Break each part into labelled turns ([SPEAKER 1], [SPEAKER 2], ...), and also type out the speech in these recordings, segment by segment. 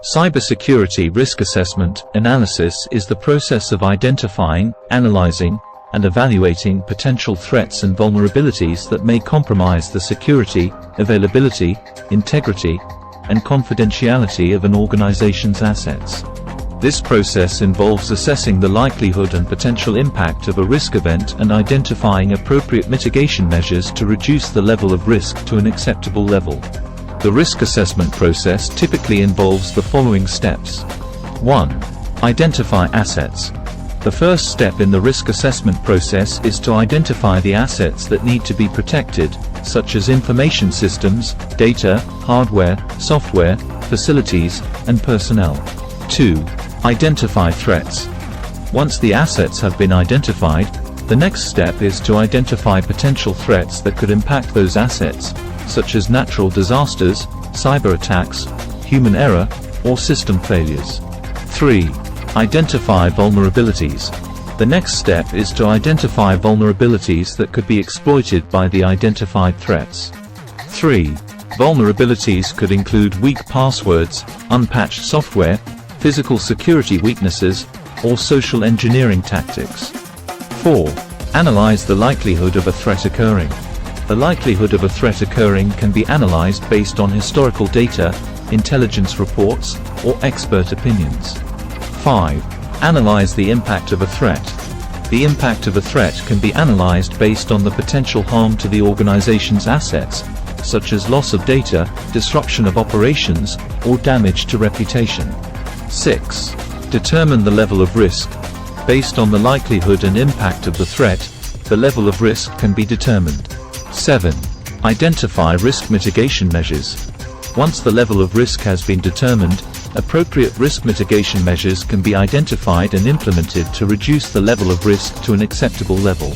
[SPEAKER 1] Cybersecurity risk assessment analysis is the process of identifying, analyzing, and evaluating potential threats and vulnerabilities that may compromise the security, availability, integrity, and confidentiality of an organization's assets. This process involves assessing the likelihood and potential impact of a risk event and identifying appropriate mitigation measures to reduce the level of risk to an acceptable level. The risk assessment process typically involves the following steps. 1. Identify assets. The first step in the risk assessment process is to identify the assets that need to be protected, such as information systems, data, hardware, software, facilities, and personnel. 2. Identify threats. Once the assets have been identified, the next step is to identify potential threats that could impact those assets, such as natural disasters, cyber attacks, human error, or system failures. 3. Identify vulnerabilities. The next step is to identify vulnerabilities that could be exploited by the identified threats. 3. Vulnerabilities could include weak passwords, unpatched software, physical security weaknesses, or social engineering tactics. 4. Analyze the likelihood of a threat occurring. The likelihood of a threat occurring can be analyzed based on historical data, intelligence reports, or expert opinions. 5. Analyze the impact of a threat. The impact of a threat can be analyzed based on the potential harm to the organization's assets, such as loss of data, disruption of operations, or damage to reputation. 6. Determine the level of risk. Based on the likelihood and impact of the threat, the level of risk can be determined. 7. Identify risk mitigation measures. Once the level of risk has been determined, appropriate risk mitigation measures can be identified and implemented to reduce the level of risk to an acceptable level.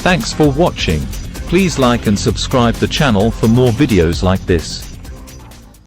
[SPEAKER 1] Thanks for watching. Please like and subscribe the channel for more videos like this.